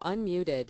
unmuted.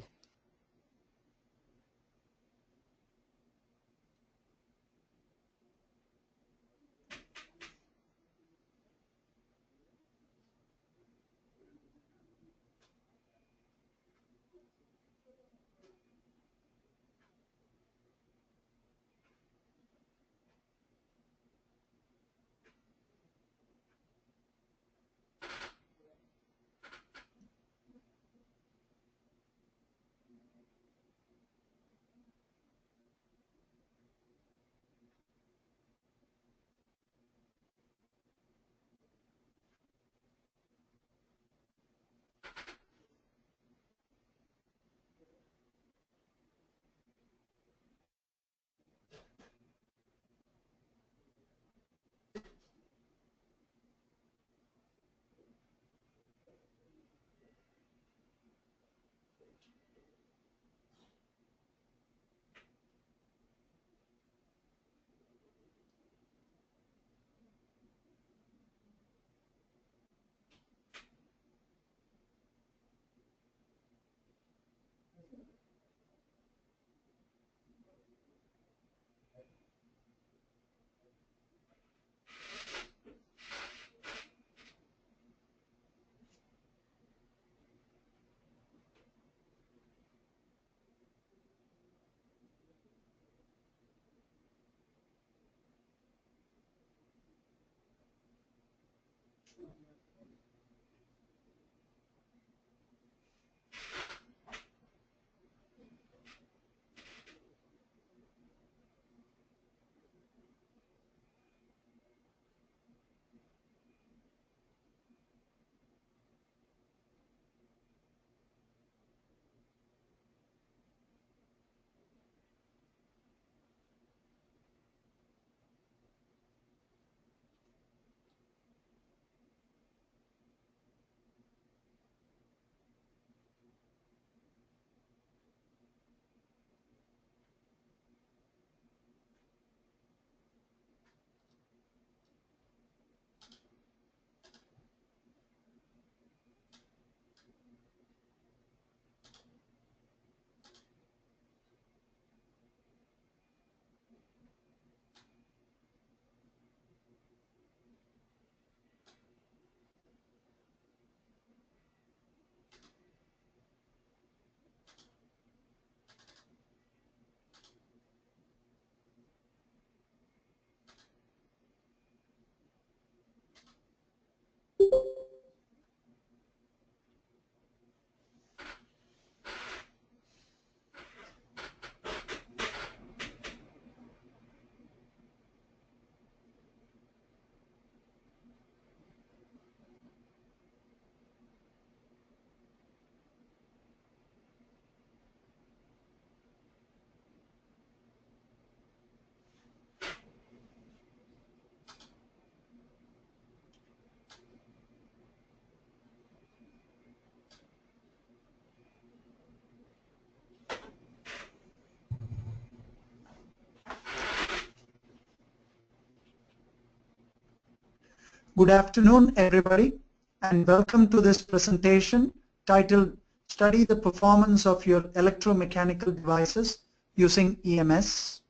Good afternoon, everybody, and welcome to this presentation titled Study the Performance of Your Electromechanical Devices Using EMS.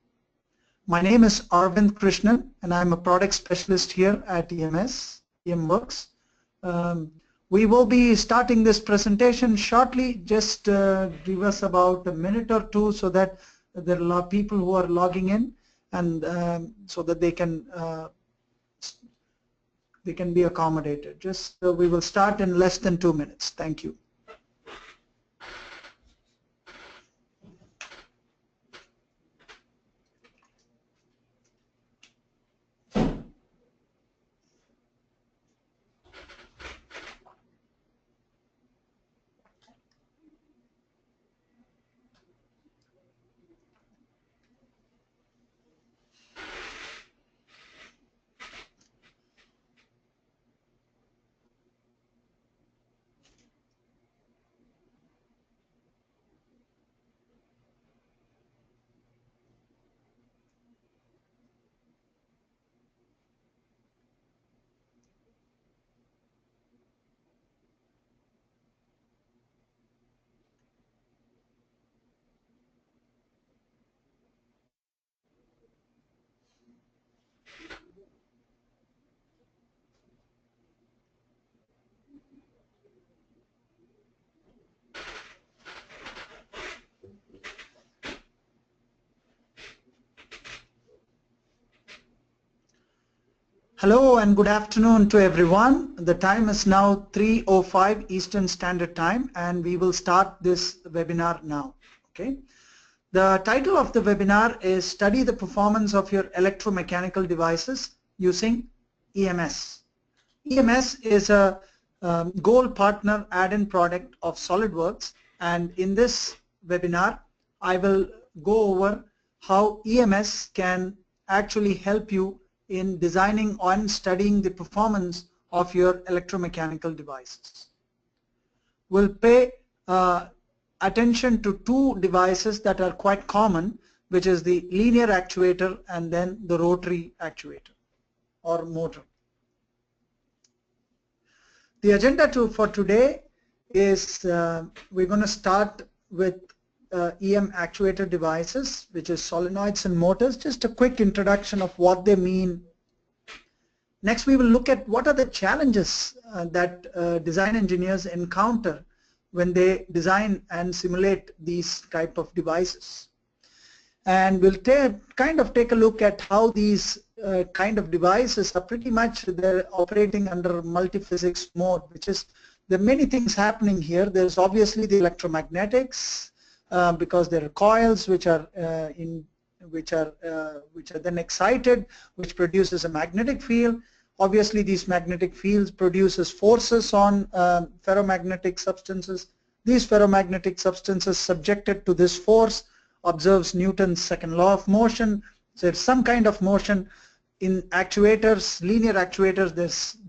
My name is Arvind Krishnan, and I'm a product specialist here at EMS, EMWorks. We will be starting this presentation shortly. Just give us about a minute or two so that there are a lot of people who are logging in, and so that they can be accommodated. Just we will start in less than 2 minutes. Thank you. Hello and good afternoon to everyone. The time is now 3:05 Eastern Standard Time and we will start this webinar now. Okay. The title of the webinar is Study the Performance of Your Electromechanical Devices Using EMS. EMS is a gold partner add-in product of SolidWorks, and in this webinar I will go over how EMS can actually help you in designing and studying the performance of your electromechanical devices. We'll pay attention to two devices that are quite common, which is the linear actuator and then the rotary actuator or motor. The agenda for today is we're going to start with EM actuator devices, which is solenoids and motors. Just a quick introduction of what they mean. Next, we will look at what are the challenges that design engineers encounter when they design and simulate these type of devices. And we'll kind of take a look at how these kind of devices are pretty much they're operating under multi-physics mode, which is there are many things happening here. There's obviously the electromagnetics because there are coils which are then excited, which produces a magnetic field. Obviously, these magnetic fields produces forces on ferromagnetic substances. These ferromagnetic substances subjected to this force observes Newton's second law of motion. So there's some kind of motion in actuators, linear actuators.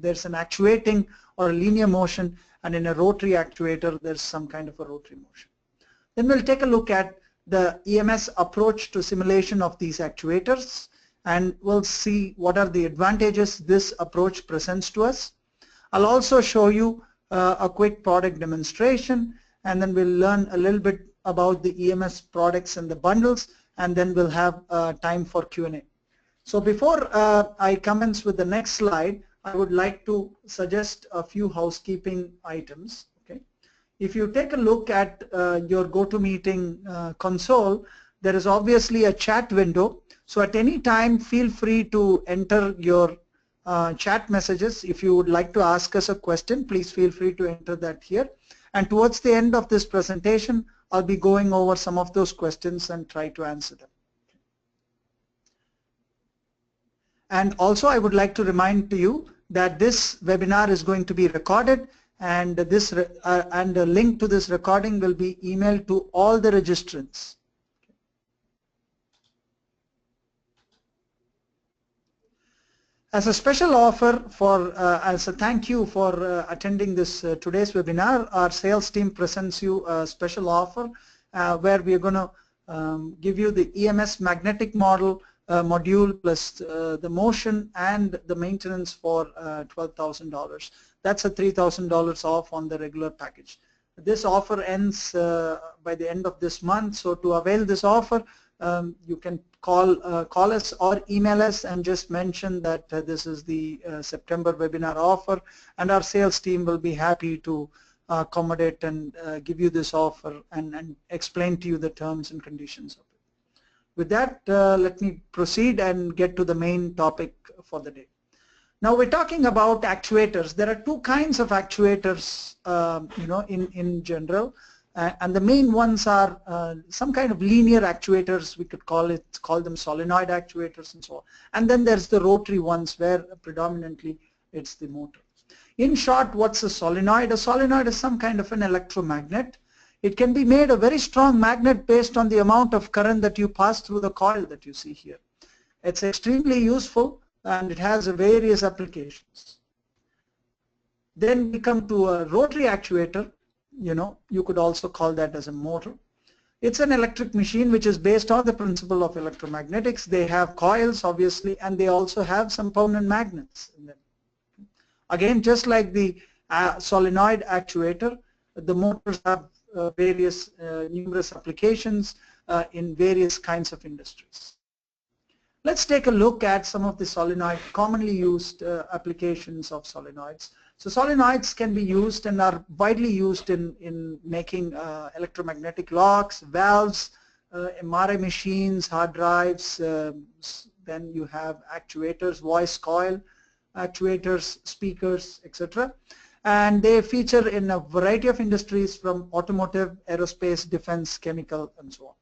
There's an actuating or a linear motion, and in a rotary actuator there's some kind of a rotary motion. Then we'll take a look at the EMS approach to simulation of these actuators, and we'll see what are the advantages this approach presents to us. I'll also show you a quick product demonstration, and then we'll learn a little bit about the EMS products and the bundles, and then we'll have time for Q&A. So before I commence with the next slide, I would like to suggest a few housekeeping items. Okay, if you take a look at your GoToMeeting console, there is obviously a chat window. So at any time, feel free to enter your chat messages. If you would like to ask us a question, please feel free to enter that here. And towards the end of this presentation, I'll be going over some of those questions and try to answer them. And also, I would like to remind to you that this webinar is going to be recorded, and and a link to this recording will be emailed to all the registrants. As a special offer as a thank you for attending this today's webinar, our sales team presents you a special offer where we are going to give you the EMS magnetic module plus the motion and the maintenance for $12,000. That's a $3,000 off on the regular package. This offer ends by the end of this month, so to avail this offer, you can call us or email us and just mention that this is the September webinar offer, and our sales team will be happy to accommodate and give you this offer and explain to you the terms and conditions of it. With that, let me proceed and get to the main topic for the day. Now we're talking about actuators. There are two kinds of actuators, in general. And the main ones are some kind of linear actuators, we could call them solenoid actuators and so on. And then there's the rotary ones where predominantly it's the motor. In short, what's a solenoid? A solenoid is some kind of an electromagnet. It can be made a very strong magnet based on the amount of current that you pass through the coil that you see here. It's extremely useful and it has various applications. Then we come to a rotary actuator. You could also call that as a motor. It's an electric machine which is based on the principle of electromagnetics. They have coils obviously, and they also have some permanent magnets in them. Again, just like the solenoid actuator, the motors have numerous applications in various kinds of industries. Let's take a look at some of the commonly used applications of solenoids. So solenoids can be used and are widely used in making electromagnetic locks, valves, MRI machines, hard drives, then you have actuators, voice coil, actuators, speakers, etc. And they feature in a variety of industries from automotive, aerospace, defense, chemical, and so on.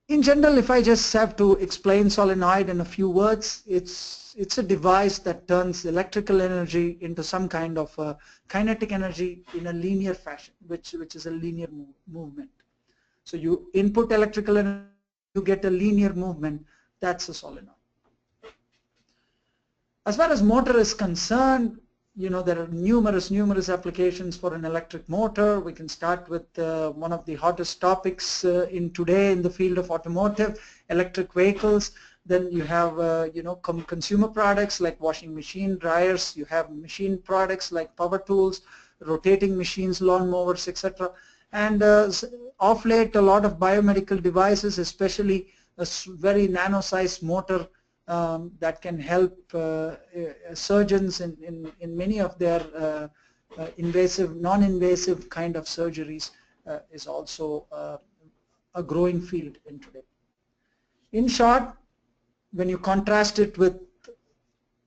In general, if I just have to explain solenoid in a few words, it's a device that turns electrical energy into some kind of kinetic energy in a linear fashion, which is a linear movement. So you input electrical energy, you get a linear movement. That's a solenoid. As far as motor is concerned, there are numerous applications for an electric motor. We can start with one of the hottest topics today in the field of automotive, electric vehicles. Then you have consumer products like washing machine, dryers. You have machine products like power tools, rotating machines, lawnmowers, etc. And of late, a lot of biomedical devices, especially a very nano-sized motor that can help surgeons in many of their invasive, non-invasive kind of surgeries is also a growing field in today. In short, when you contrast it with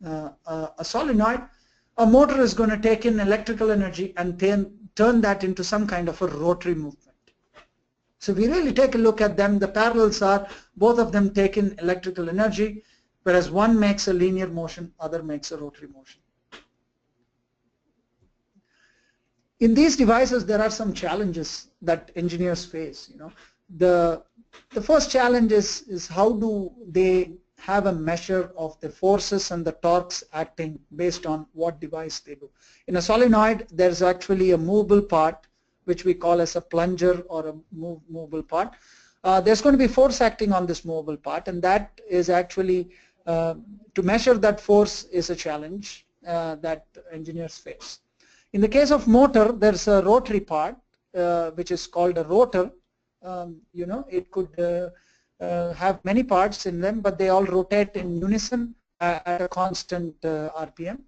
a solenoid, a motor is going to take in electrical energy and turn that into some kind of a rotary movement. So if we really take a look at them, the parallels are both of them take in electrical energy, whereas one makes a linear motion, other makes a rotary motion. In these devices, there are some challenges that engineers face. The first challenge is how do they have a measure of the forces and the torques acting based on what device they do. In a solenoid, there's actually a movable part, which we call as a plunger or a movable part. There's going to be force acting on this movable part, and that is actually to measure that force is a challenge that engineers face. In the case of motor, there's a rotary part which is called a rotor. It could have many parts in them, but they all rotate in unison at a constant RPM.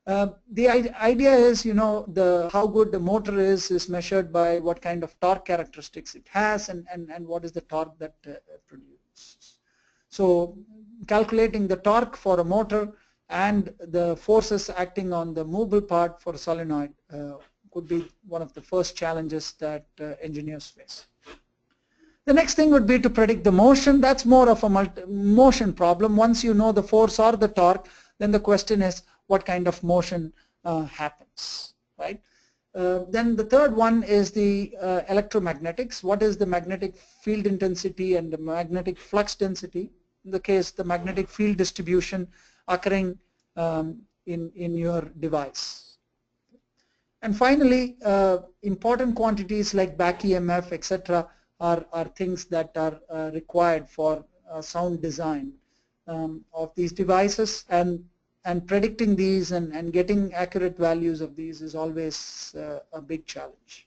The idea is, how good the motor is measured by what kind of torque characteristics it has and what is the torque that produces. So calculating the torque for a motor and the forces acting on the movable part for a solenoid could be one of the first challenges that engineers face. The next thing would be to predict the motion. That's more of a motion problem. Once you know the force or the torque, then the question is what kind of motion happens, right? Then the third one is the electromagnetics. What is the magnetic field intensity and the magnetic flux density? In the case, the magnetic field distribution occurring in your device. And finally, important quantities like back EMF, etc., are things that are required for sound design of these devices, and predicting these and getting accurate values of these is always a big challenge.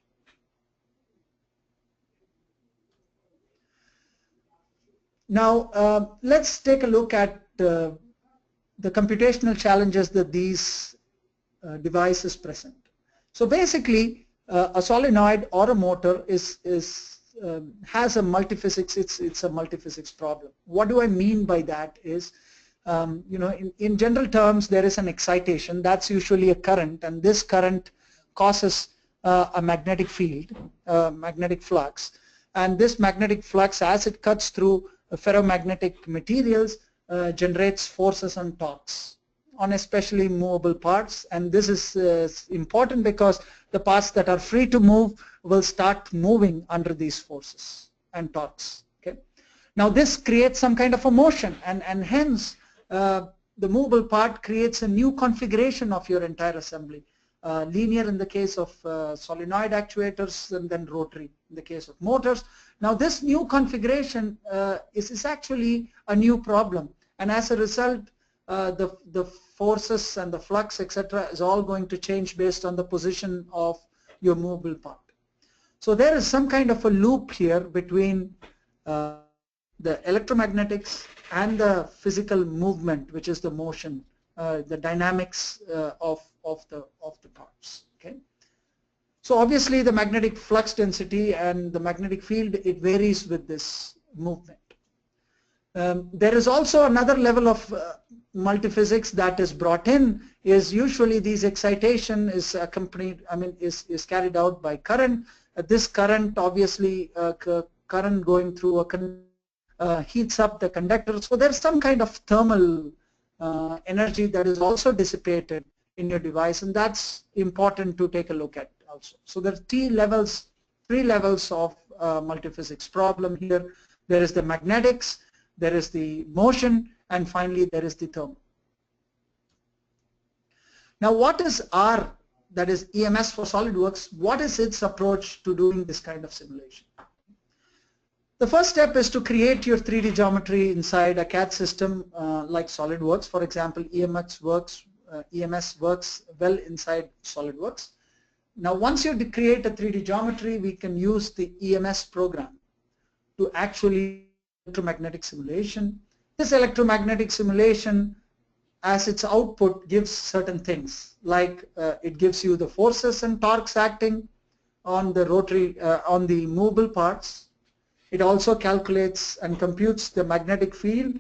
Now let's take a look at the computational challenges that these devices present. So basically a solenoid or a motor has a multiphysics, it's a multiphysics problem. What do I mean by that is, in general terms, there is an excitation, that's usually a current, and this current causes a magnetic field, magnetic flux, and this magnetic flux, as it cuts through ferromagnetic materials, generates forces and torques on especially movable parts. And this is important because the parts that are free to move will start moving under these forces and torques. Okay. Now this creates some kind of a motion, and hence the movable part creates a new configuration of your entire assembly. Linear in the case of solenoid actuators, and then rotary in the case of motors. Now this new configuration is actually a new problem, and as a result the forces and the flux, etc., is all going to change based on the position of your movable part. So there is some kind of a loop here between the electromagnetics and the physical movement, which is the motion, the dynamics of the parts. Okay. So obviously the magnetic flux density and the magnetic field, it varies with this movement. There is also another level of multiphysics that is brought in. Is usually these excitation is accompanied, is carried out by current. This current obviously current going through a heats up the conductor. So there's some kind of thermal energy that is also dissipated in your device, and that's important to take a look at also. So there are three levels of multiphysics problem here. There is the magnetics, there is the motion, and finally there is the thermal. Now what is R, that is EMS for SolidWorks, what is its approach to doing this kind of simulation? The first step is to create your 3D geometry inside a CAD system like SolidWorks. For example, EMS works well inside SolidWorks. Now once you create a 3D geometry, we can use the EMS program to actually electromagnetic simulation. This electromagnetic simulation as its output gives certain things, like it gives you the forces and torques acting on the rotary, on the movable parts. It also calculates and computes the magnetic field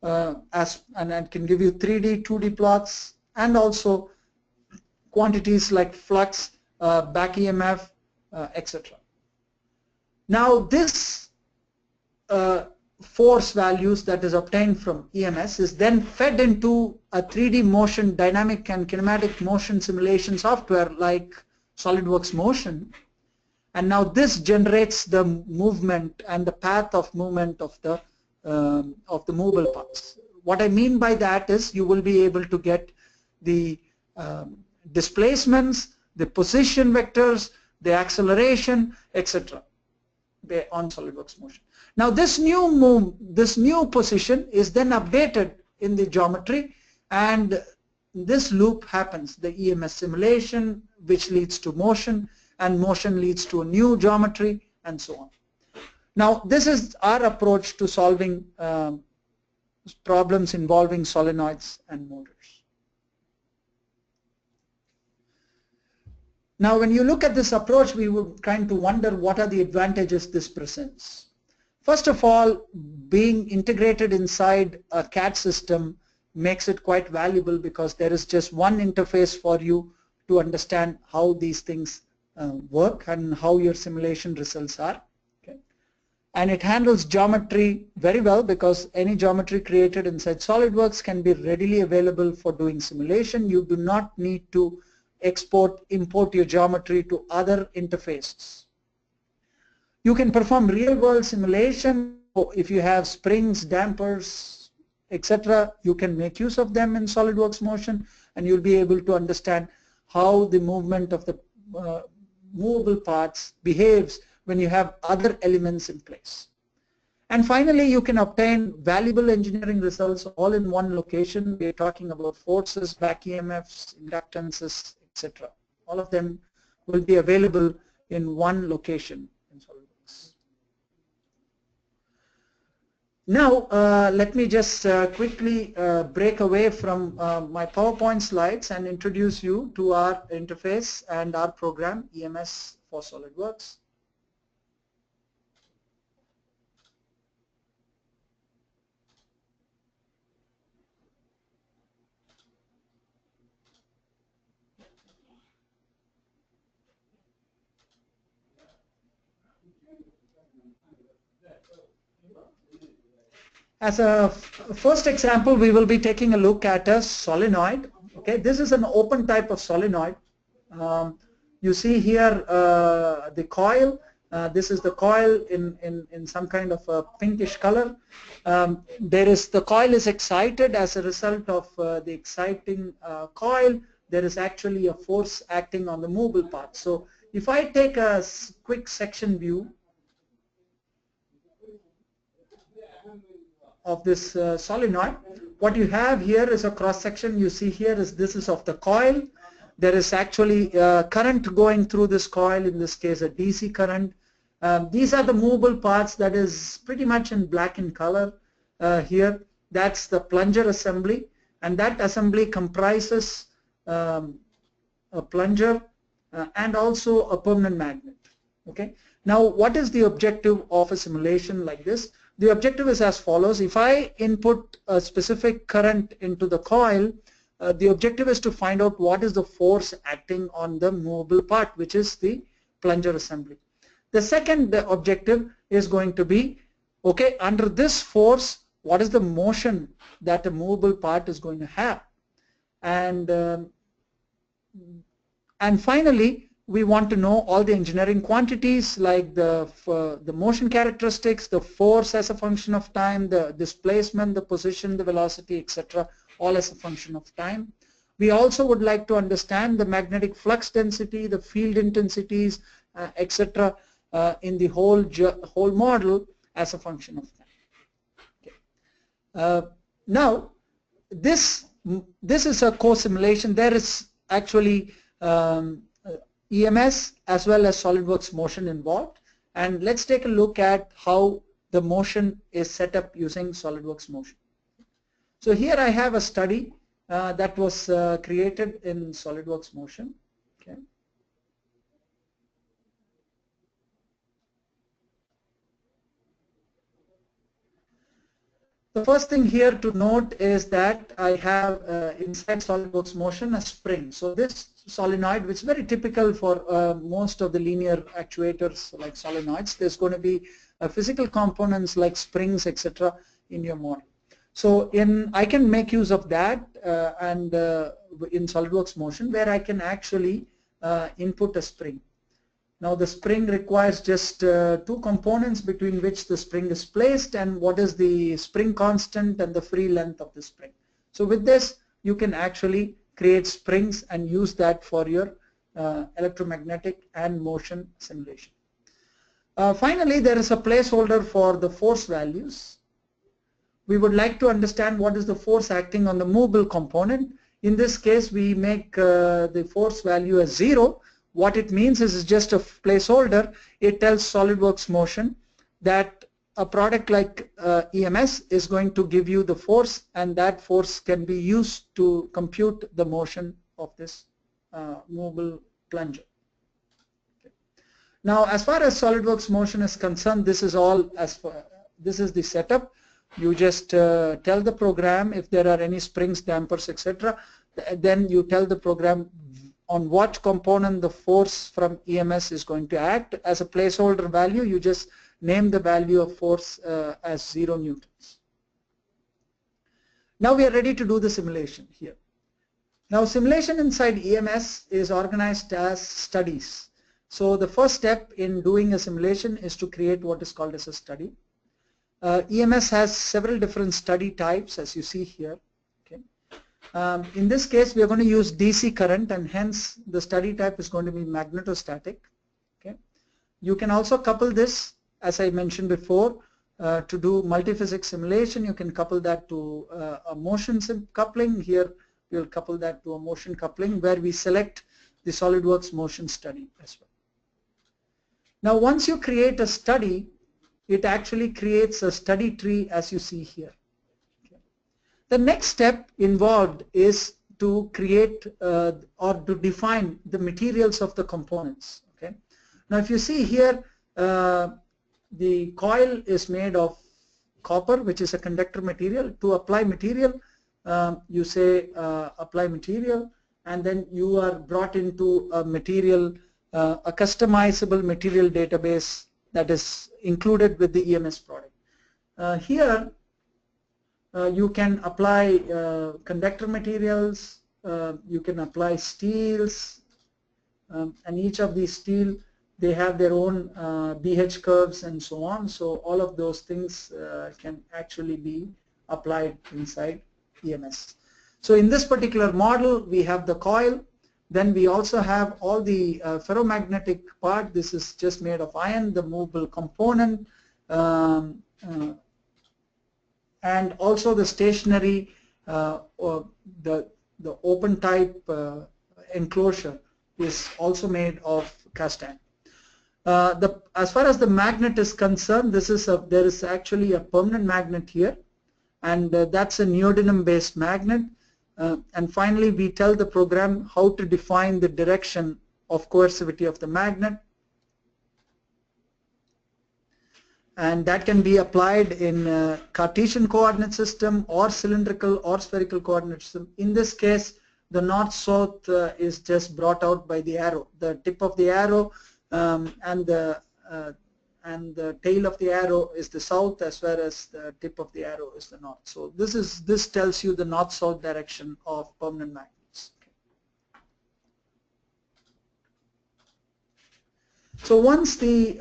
and can give you 3D, 2D plots, and also quantities like flux, back EMF, etc. Now this force values that is obtained from EMS is then fed into a 3D motion, dynamic and kinematic motion simulation software like SolidWorks Motion, and now this generates the movement and the path of movement of the movable parts. What I mean by that is you will be able to get the displacements, the position vectors, the acceleration, etc. on SolidWorks Motion. Now this new position is then updated in the geometry, and this loop happens, the EMS simulation, which leads to motion, and motion leads to a new geometry, and so on. Now this is our approach to solving problems involving solenoids and motors. Now when you look at this approach, we were trying to wonder what are the advantages this presents. First of all, being integrated inside a CAD system makes it quite valuable because there is just one interface for you to understand how these things work and how your simulation results are. Okay. And it handles geometry very well because any geometry created inside SolidWorks can be readily available for doing simulation. You do not need to import your geometry to other interfaces. You can perform real-world simulation. If you have springs, dampers, etc., you can make use of them in SolidWorks Motion, and you'll be able to understand how the movement of the movable parts behaves when you have other elements in place. And finally, you can obtain valuable engineering results all in one location. We are talking about forces, back EMFs, inductances, etc. All of them will be available in one location in SolidWorks. Now, let me just quickly break away from my PowerPoint slides and introduce you to our interface and our program, EMS for SolidWorks. As a first example, we will be taking a look at a solenoid. Okay, this is an open type of solenoid. You see here the coil. This is the coil in some kind of a pinkish color. The coil is excited. As a result of the exciting coil, there is actually a force acting on the movable part. So if I take a quick section view of this solenoid, what you have here is a cross section. You see here is this is of the coil. There is actually current going through this coil, in this case a DC current. These are the movable parts that is pretty much in black in color here. That's the plunger assembly, and that assembly comprises a plunger and also a permanent magnet. Okay. Now what is the objective of a simulation like this? The objective is as follows. If I input a specific current into the coil, the objective is to find out what is the force acting on the movable part, which is the plunger assembly. The second objective is going to be, okay, under this force, what is the motion that a movable part is going to have? And finally, we want to know all the engineering quantities like the motion characteristics, the force as a function of time, the displacement, the position, the velocity, etc., all as a function of time. We also would like to understand the magnetic flux density, the field intensities, etc., in the whole model as a function of time. Okay. Now, this is a co-simulation. There is actually EMS as well as SolidWorks motion involved, and let's take a look at how the motion is set up using SolidWorks motion. So here I have a study that was created in SolidWorks motion. Okay. The first thing here to note is that I have inside SolidWorks motion a spring. So this solenoid, which is very typical for most of the linear actuators like solenoids, there's going to be physical components like springs, etc. in your model. So I can make use of that in SolidWorks motion, where I can actually input a spring. Now the spring requires just two components between which the spring is placed, and what is the spring constant and the free length of the spring. So with this you can actually create springs and use that for your electromagnetic and motion simulation. Finally, there is a placeholder for the force values. We would like to understand what is the force acting on the movable component. In this case, we make the force value as 0. What it means is it's just a placeholder. It tells SolidWorks motion that a product like EMS is going to give you the force, and that force can be used to compute the motion of this movable plunger. Okay. Now, as far as SolidWorks motion is concerned, this is the setup. You just tell the program if there are any springs, dampers, etc. Then you tell the program on what component the force from EMS is going to act. As a placeholder value, you just name the value of force as 0 newtons. Now we are ready to do the simulation here. Now simulation inside EMS is organized as studies. So the first step in doing a simulation is to create what is called as a study. EMS has several different study types, as you see here. Okay. In this case, we are going to use DC current, and hence the study type is going to be magnetostatic. Okay. You can also couple this, as I mentioned before, to do multiphysics simulation. You can couple that to a motion coupling. Here we'll couple that to a motion coupling, where we select the SolidWorks motion study as well. Now once you create a study, it actually creates a study tree as you see here. Okay. The next step involved is to create or to define the materials of the components. Okay. Now if you see here, the coil is made of copper, which is a conductor material. To apply material, you say apply material, and then you are brought into a material, a customizable material database that is included with the EMS product. Here you can apply conductor materials, you can apply steels, and each of these steel, they have their own BH curves and so on. So all of those things can actually be applied inside EMS. So in this particular model, we have the coil. Then we also have all the ferromagnetic part. This is just made of iron, the movable component, and also the stationary or the open type enclosure is also made of cast iron. As far as the magnet is concerned, there is actually a permanent magnet here, and that's a neodymium based magnet. And finally, we tell the program how to define the direction of coercivity of the magnet. and that can be applied in Cartesian coordinate system or cylindrical or spherical coordinate system. In this case, the north-south is just brought out by the arrow. The tip of the arrow and the tail of the arrow is the south, as well as the tip of the arrow is the north. So this tells you the north-south direction of permanent magnets. So once the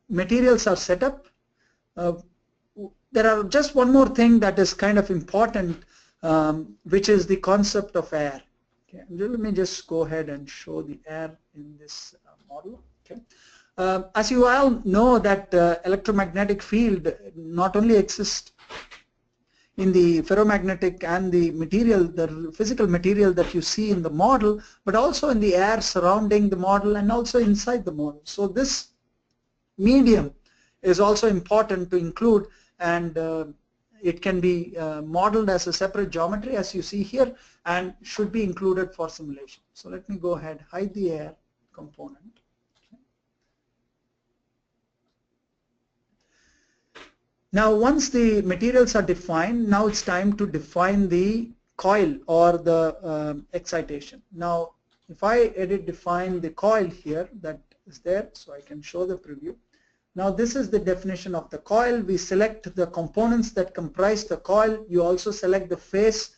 materials are set up, there are just one more thing that is kind of important, which is the concept of air. Okay. Let me just go ahead and show the air in this model. Okay. As you all know, that electromagnetic field not only exists in the ferromagnetic and the material, the physical material that you see in the model, but also in the air surrounding the model and also inside the model. So this medium is also important to include, and it can be modeled as a separate geometry, as you see here, and should be included for simulation. So let me go ahead, hide the air component. Now once the materials are defined, now it's time to define the coil or the excitation. Now if I define the coil here, that is there, so I can show the preview. Now this is the definition of the coil. We select the components that comprise the coil. You also select the phase.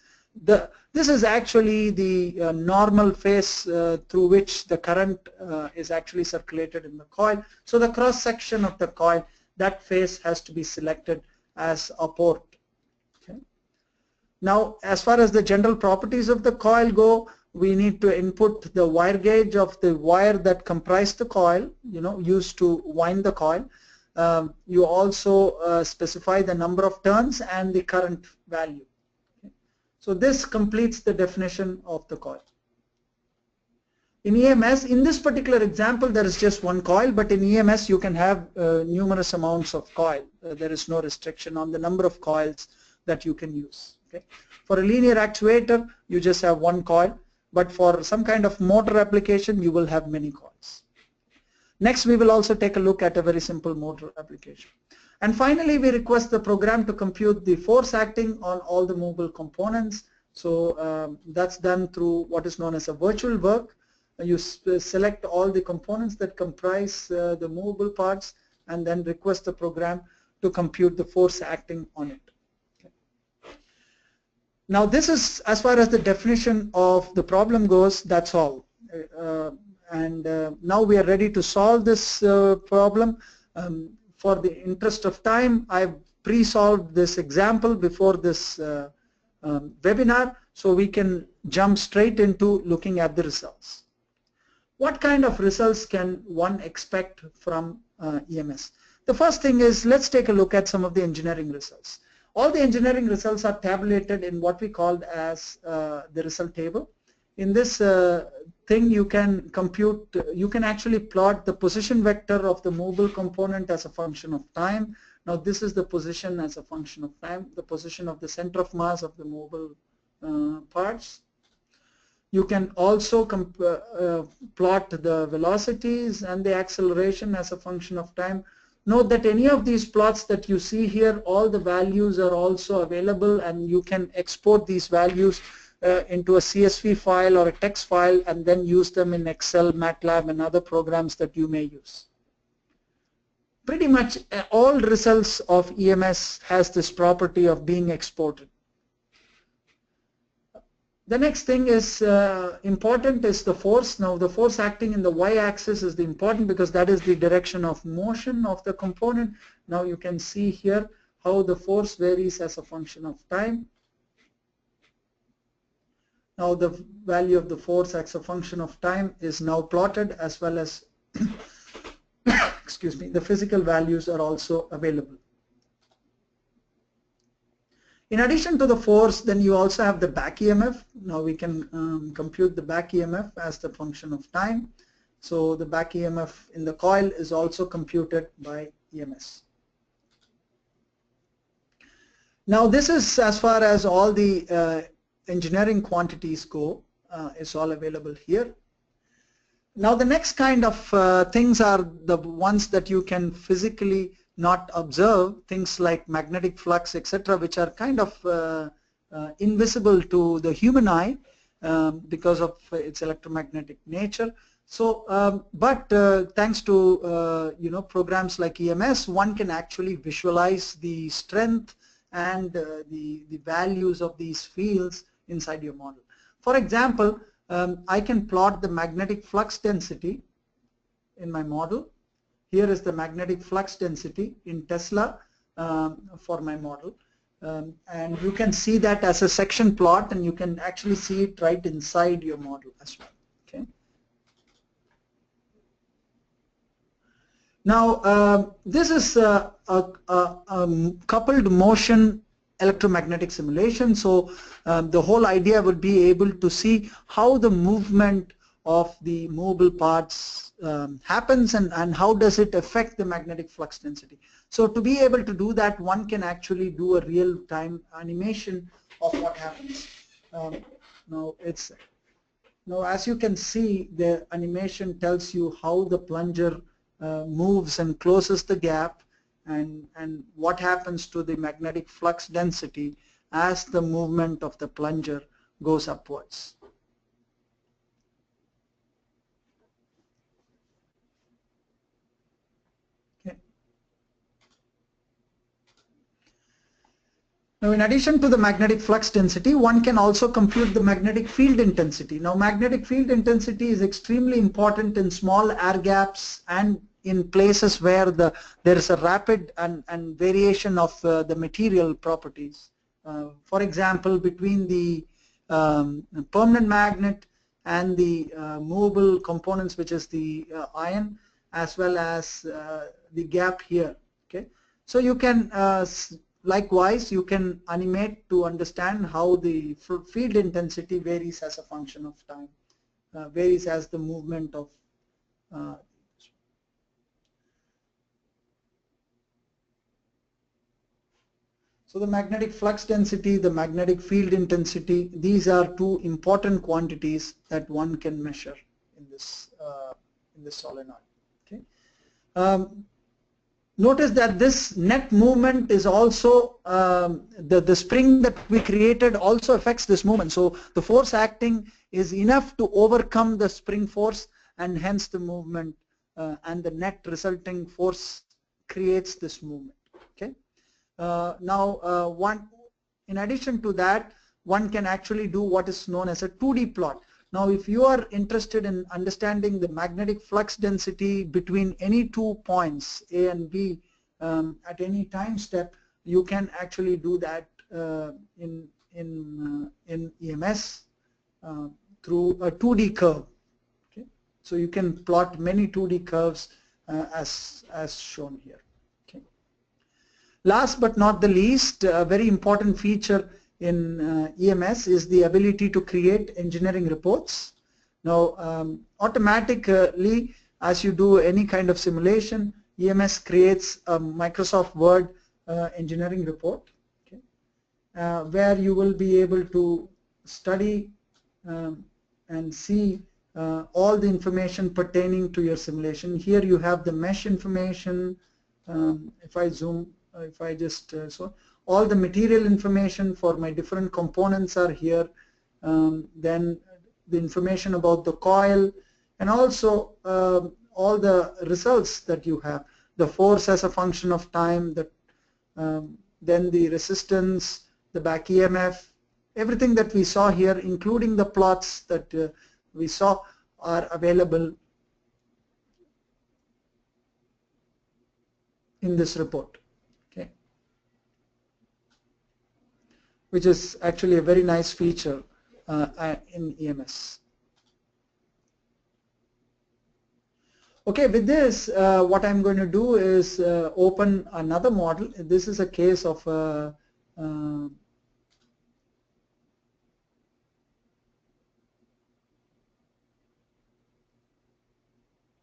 This is actually the normal phase through which the current is actually circulated in the coil. So the cross section of the coil, that phase has to be selected as a port. Okay. Now as far as the general properties of the coil go, we need to input the wire gauge of the wire that comprise the coil, used to wind the coil. You also specify the number of turns and the current value. Okay. So this completes the definition of the coil. In EMS, in this particular example, there is just one coil, but in EMS you can have numerous amounts of coil. There is no restriction on the number of coils that you can use. Okay. For a linear actuator, you just have one coil, but for some kind of motor application, you will have many coils. Next, we will also take a look at a very simple motor application. And finally, we request the program to compute the force acting on all the movable components. So that's done through what is known as a virtual work. You select all the components that comprise the movable parts and then request the program to compute the force acting on it. Okay. Now this is, as far as the definition of the problem goes, that's all. Now we are ready to solve this problem. For the interest of time, I've pre-solved this example before this webinar, so we can jump straight into looking at the results. What kind of results can one expect from EMS? The first thing is, let's take a look at some of the engineering results. All the engineering results are tabulated in what we called as the result table. In this thing, you can compute, you can actually plot the position vector of the movable component as a function of time. Now this is the position as a function of time, the position of the center of mass of the movable parts. You can also plot the velocities and the acceleration as a function of time. Note that any of these plots that you see here, all the values are also available, and you can export these values into a CSV file or a text file and then use them in Excel, MATLAB and other programs that you may use. Pretty much all results of EMS has this property of being exported. The next thing is important is the force. Now the force acting in the y-axis is the important because that is the direction of motion of the component. Now you can see here how the force varies as a function of time. Now the value of the force as a function of time is now plotted, as well as excuse me, the physical values are also available. In addition to the force, then you also have the back EMF. Now we can compute the back EMF as the function of time. So the back EMF in the coil is also computed by EMS. Now this is as far as all the engineering quantities go, is all available here. Now the next kind of things are the ones that you can physically not observe, things like magnetic flux, etc., which are kind of invisible to the human eye because of its electromagnetic nature. So, but thanks to programs like EMS, one can actually visualize the strength and the values of these fields inside your model. For example, I can plot the magnetic flux density in my model. Here is the magnetic flux density in Tesla for my model. And you can see that as a section plot, and you can actually see it right inside your model as well. Okay. Now, this is a coupled motion electromagnetic simulation. So the whole idea would be able to see how the movement of the movable parts happens and how does it affect the magnetic flux density. So to be able to do that, one can actually do a real-time animation of what happens. Now as you can see, the animation tells you how the plunger moves and closes the gap, and what happens to the magnetic flux density as the movement of the plunger goes upwards. Okay. Now, in addition to the magnetic flux density, one can also compute the magnetic field intensity. Now, magnetic field intensity is extremely important in small air gaps and in places where there is a rapid and variation of the material properties. For example, between the permanent magnet and the movable components, which is the iron, as well as the gap here. Okay, so you can likewise you can animate to understand how the field intensity varies as a function of time, varies as the movement of so the magnetic flux density, the magnetic field intensity, these are two important quantities that one can measure in this solenoid. Okay. Notice that this net movement is also the spring that we created also affects this movement. So the force acting is enough to overcome the spring force, and hence the movement and the net resulting force creates this movement. Okay. In addition to that, one can actually do what is known as a 2D plot. Now, if you are interested in understanding the magnetic flux density between any 2 points, A and B, at any time step, you can actually do that in EMS through a 2D curve. Okay? So you can plot many 2D curves as shown here. Last but not the least, a very important feature in EMS is the ability to create engineering reports. Now, automatically, as you do any kind of simulation, EMS creates a Microsoft Word engineering report, okay, where you will be able to study and see all the information pertaining to your simulation. Here you have the mesh information. If I zoom, if I just so all the material information for my different components are here, then the information about the coil, and also all the results that you have, the force as a function of time, then the resistance, the back EMF, everything that we saw here, including the plots that we saw, are available in this report. Which is actually a very nice feature in EMS. Okay, with this, what I'm going to do is open another model. This is a case of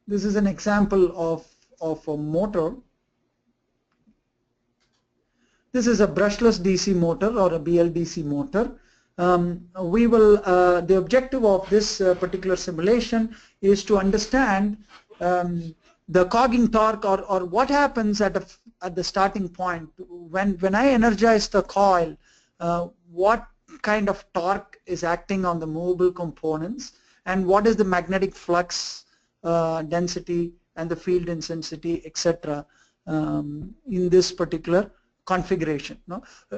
this is an example of a motor. This is a brushless DC motor or a BLDC motor. the objective of this particular simulation is to understand the cogging torque, or what happens at the starting point when I energize the coil. What kind of torque is acting on the movable components, and what is the magnetic flux density and the field intensity, etc. In this particular configuration.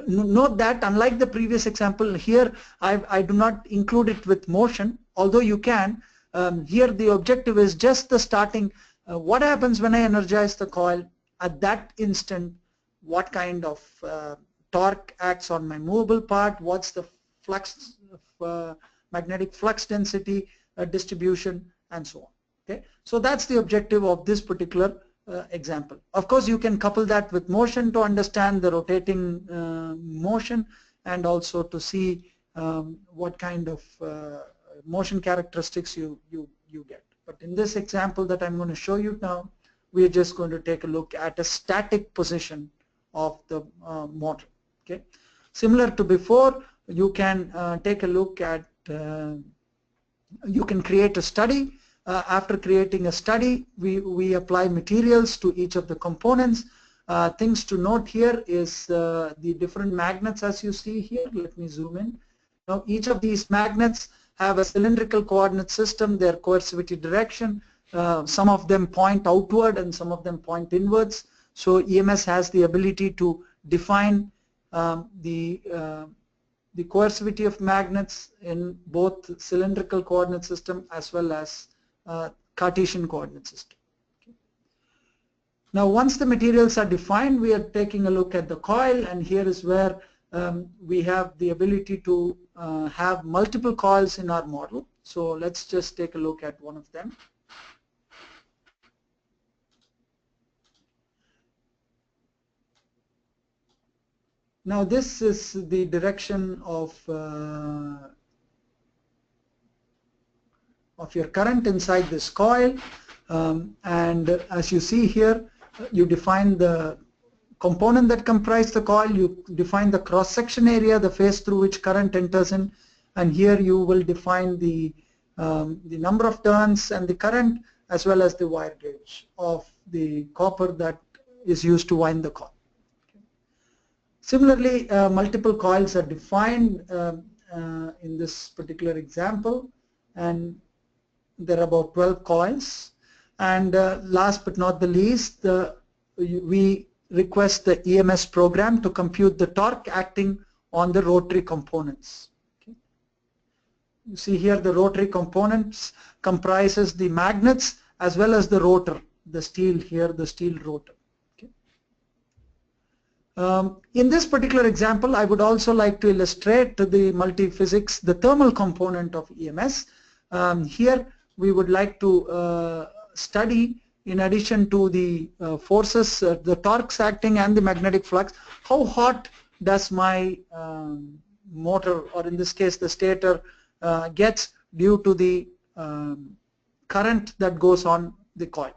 Note that unlike the previous example, here I do not include it with motion, although you can. Here the objective is just the starting. What happens when I energize the coil at that instant? What kind of torque acts on my movable part? What's the flux, magnetic flux density distribution, and so on. Okay, so that's the objective of this particular example. Of course, you can couple that with motion to understand the rotating motion, and also to see what kind of motion characteristics you get. But in this example that I'm going to show you now, we are just going to take a look at a static position of the motor. Okay, similar to before, you can take a look at. You can create a study. After creating a study, we apply materials to each of the components. Things to note here is the different magnets as you see here. Let me zoom in. Now each of these magnets have a cylindrical coordinate system, their coercivity direction. Some of them point outward and some of them point inwards. So EMS has the ability to define the coercivity of magnets in both cylindrical coordinate system as well as Cartesian coordinate system. Okay. Now once the materials are defined, we are taking a look at the coil, and here is where we have the ability to have multiple coils in our model. So let's just take a look at one of them. Now this is the direction of your current inside this coil, and as you see here, you define the component that comprise the coil, you define the cross-section area, the phase through which current enters in, and here you will define the number of turns and the current, as well as the wire gauge of the copper that is used to wind the coil. Similarly, multiple coils are defined in this particular example, and there are about 12 coils. And last but not the least, we request the EMS program to compute the torque acting on the rotary components. Okay. You see here the rotary components comprises the magnets as well as the rotor, the steel here, the steel rotor. In this particular example, I would also like to illustrate the multi-physics, the thermal component of EMS. Here we would like to study, in addition to the forces, the torques acting and the magnetic flux, how hot does my motor, or in this case the stator, gets due to the current that goes on the coil.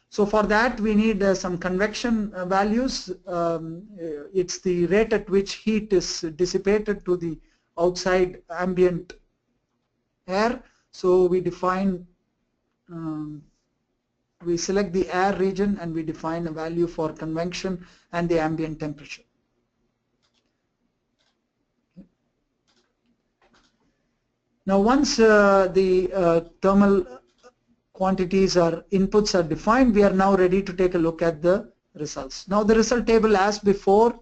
So for that we need some convection values. It's the rate at which heat is dissipated to the outside ambient air. So we define, we select the air region and we define a value for convection and the ambient temperature. Now once the thermal quantities or inputs are defined, we are now ready to take a look at the results. Now the result table, as before,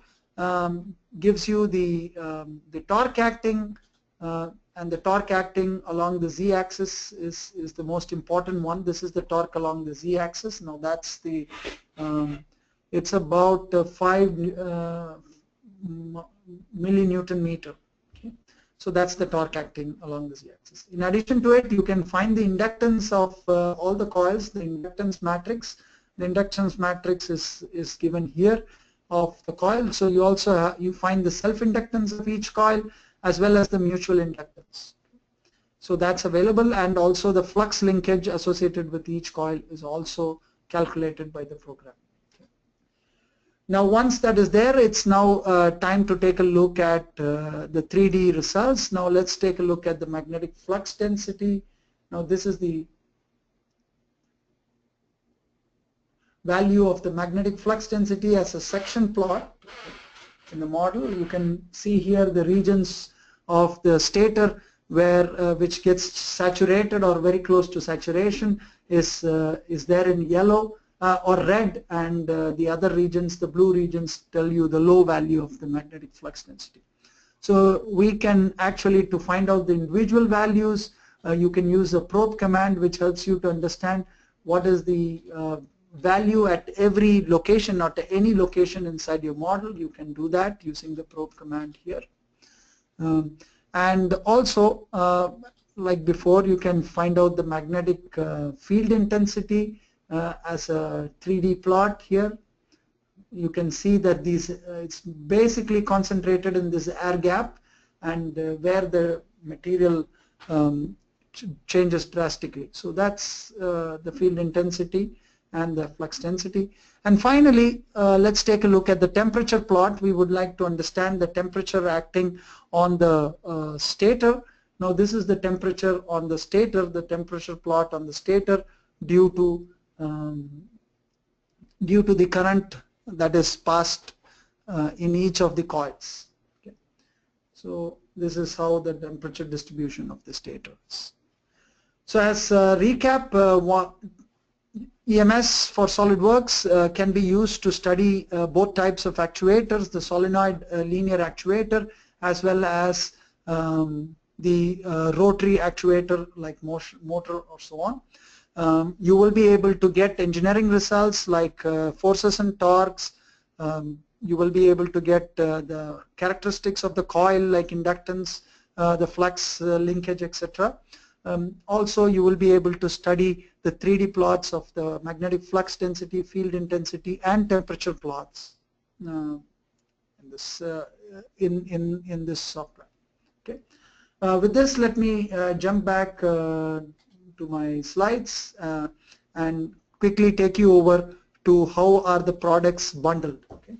gives you the torque acting, and the torque acting along the z-axis is the most important one. This is the torque along the z-axis. Now that's the it's about 5 millinewton meter. So that's the torque acting along the z-axis. In addition to it, you can find the inductance of all the coils, the inductance matrix. The inductance matrix is given here of the coil. So you also you find the self-inductance of each coil as well as the mutual inductance. So that's available, and also the flux linkage associated with each coil is also calculated by the program. Now once that is there, it's now time to take a look at the 3D results. Now let's take a look at the magnetic flux density. Now this is the value of the magnetic flux density as a section plot in the model. You can see here the regions of the stator where which gets saturated or very close to saturation is there in yellow or red, and the other regions, the blue regions, tell you the low value of the magnetic flux density. So we can actually, to find out the individual values, you can use the probe command, which helps you to understand what is the value at every location, not at any location inside your model. You can do that using the probe command here. And also, like before, you can find out the magnetic field intensity as a 3D plot here. You can see that these it's basically concentrated in this air gap, and where the material changes drastically. So that's the field intensity and the flux density. And finally, let's take a look at the temperature plot. We would like to understand the temperature acting on the stator. Now this is the temperature on the stator, the temperature plot on the stator due to the current that is passed in each of the coils. Okay. So this is how the temperature distribution of the stator is. So as a recap, EMS for SolidWorks can be used to study both types of actuators, the solenoid linear actuator as well as the rotary actuator like motor or so on. You will be able to get engineering results like forces and torques. You will be able to get the characteristics of the coil like inductance, the flux linkage, etc. Also, you will be able to study the 3D plots of the magnetic flux density, field intensity, and temperature plots in this software. Okay. With this, let me jump back to my slides and quickly take you over to how are the products bundled. Okay.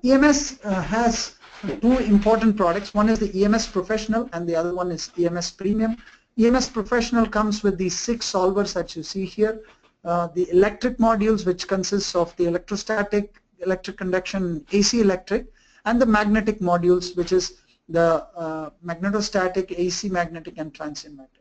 EMS has two important products. One is the EMS Professional and the other one is EMS Premium. EMS Professional comes with these 6 solvers that you see here. The electric modules, which consists of the electrostatic, electric conduction, AC electric, and the magnetic modules, which is the magnetostatic, AC magnetic, and transient magnetic.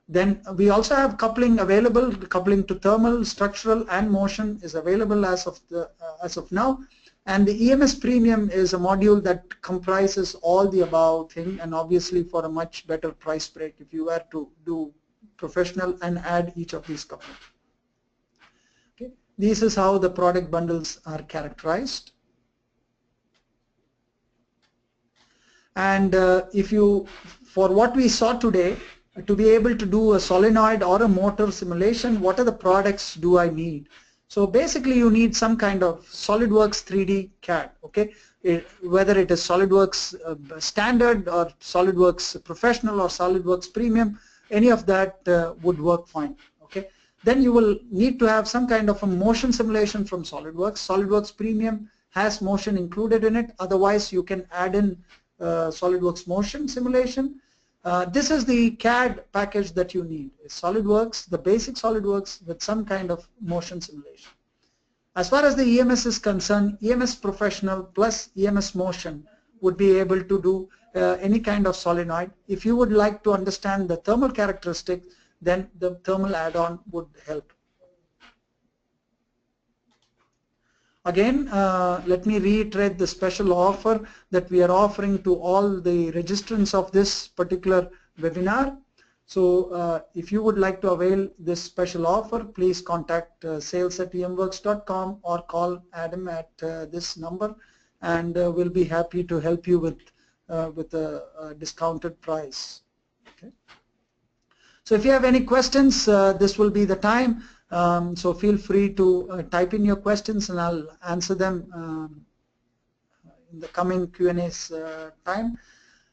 Then we also have coupling available. Coupling to thermal, structural, and motion is available as of now. And the EMS Premium is a module that comprises all the above thing, and obviously for a much better price break if you were to do Professional and add each of these couplings. Okay. This is how the product bundles are characterized. And for what we saw today, to be able to do a solenoid or a motor simulation, what are the products do I need? So basically you need some kind of SolidWorks 3D CAD, okay? Whether it is SolidWorks Standard or SolidWorks Professional or SolidWorks Premium, any of that would work fine, okay? Then you will need to have some kind of a motion simulation from SolidWorks. SolidWorks Premium has motion included in it, otherwise you can add in SolidWorks Motion simulation. This is the CAD package that you need. It's SolidWorks, the basic SolidWorks with some kind of motion simulation. As far as the EMS is concerned, EMS Professional plus EMS Motion would be able to do any kind of solenoid. If you would like to understand the thermal characteristics, then the thermal add-on would help. Again, let me reiterate the special offer that we are offering to all the registrants of this particular webinar. So if you would like to avail this special offer, please contact sales@emworks.com or call Adam at this number, and we'll be happy to help you with a discounted price. Okay. So if you have any questions, this will be the time. So feel free to type in your questions and I'll answer them in the coming Q&A's time.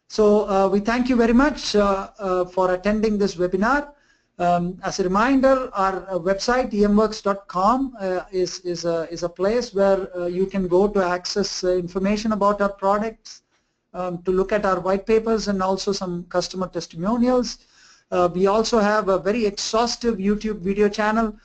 So we thank you very much for attending this webinar. As a reminder, our website emworks.com is a place where you can go to access information about our products, to look at our white papers and also some customer testimonials. We also have a very exhaustive YouTube video channel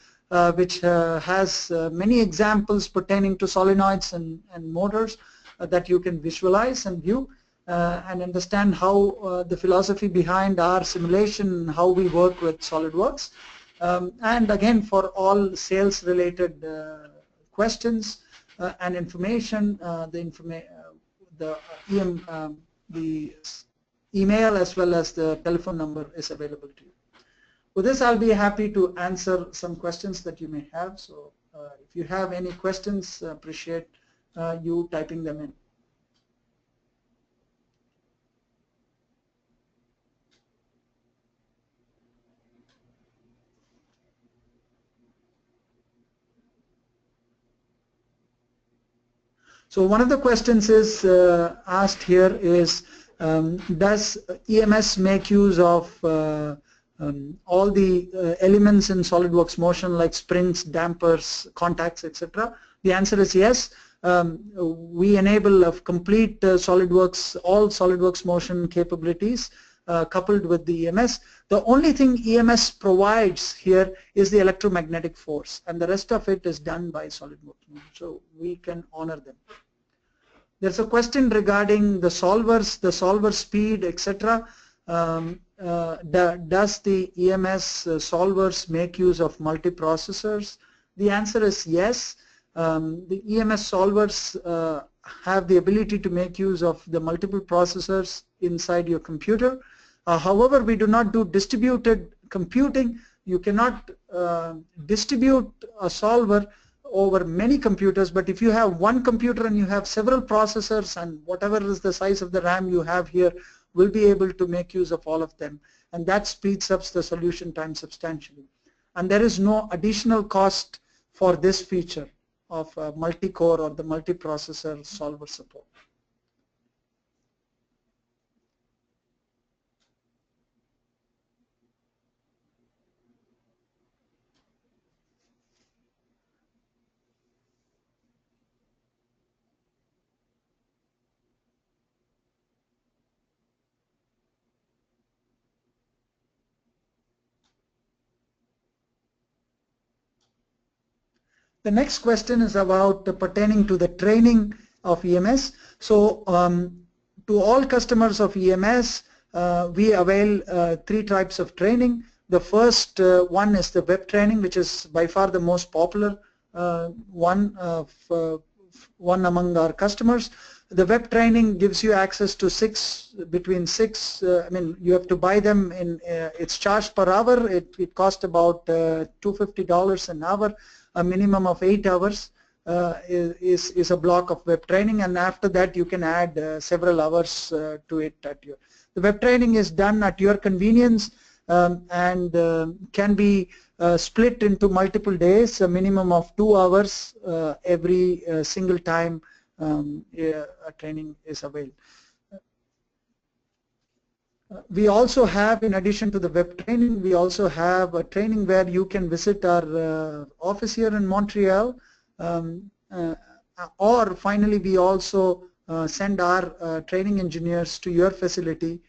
which has many examples pertaining to solenoids and motors that you can visualize and view and understand how the philosophy behind our simulation, how we work with SolidWorks. And again, for all sales related questions and information, the email as well as the telephone number is available to you. With this, I'll be happy to answer some questions that you may have. So if you have any questions, appreciate you typing them in. So one of the questions is asked here is, does EMS make use of all the elements in SolidWorks Motion like springs, dampers, contacts, etc.? The answer is yes. We enable a complete all SolidWorks Motion capabilities coupled with the EMS. The only thing EMS provides here is the electromagnetic force, and the rest of it is done by SolidWorks Motion, so we can honor them. There's a question regarding the solvers, the solver speed, etc. Does the EMS solvers make use of multiprocessors? The answer is yes. The EMS solvers have the ability to make use of the multiple processors inside your computer. However, we do not do distributed computing. You cannot distribute a solver over many computers, but if you have one computer and you have several processors and whatever is the size of the RAM you have here, will be able to make use of all of them, and that speeds up the solution time substantially. And there is no additional cost for this feature of multi-core or the multiprocessor solver support. The next question is about pertaining to the training of EMS. So to all customers of EMS, we avail 3 types of training. The first one is the web training, which is by far the most popular one among our customers. The web training gives you access to between six, I mean, you have to buy them in, it's charged per hour. It costs about $250 an hour. A minimum of 8 hours is a block of web training, and after that you can add several hours to it. The web training is done at your convenience and can be split into multiple days, a minimum of 2 hours every single time a training is available. We also have, in addition to the web training, we also have a training where you can visit our office here in Montreal, or finally we also send our training engineers to your facility.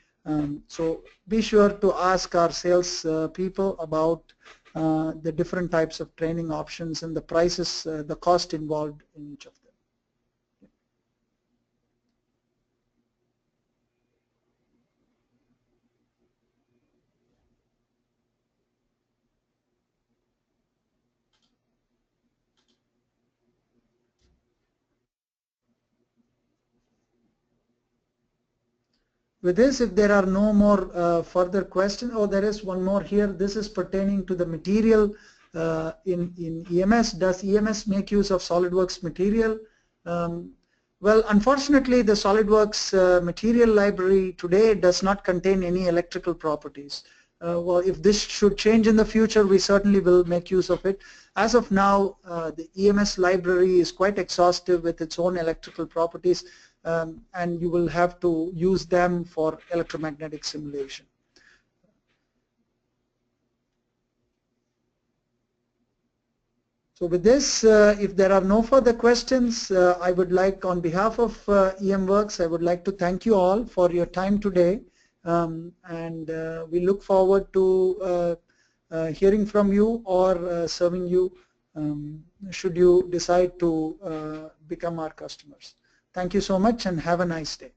So be sure to ask our sales people about the different types of training options and the prices, the cost involved in each of them. With this, if there are no more further questions, oh, there is one more here. This is pertaining to the material in EMS. Does EMS make use of SolidWorks material? Well, unfortunately, the SolidWorks material library today does not contain any electrical properties. Well, if this should change in the future, we certainly will make use of it. As of now, the EMS library is quite exhaustive with its own electrical properties. And you will have to use them for electromagnetic simulation. So with this, if there are no further questions, I would like, on behalf of EMWorks, I would like to thank you all for your time today, and we look forward to hearing from you or serving you should you decide to become our customers. Thank you so much and have a nice day.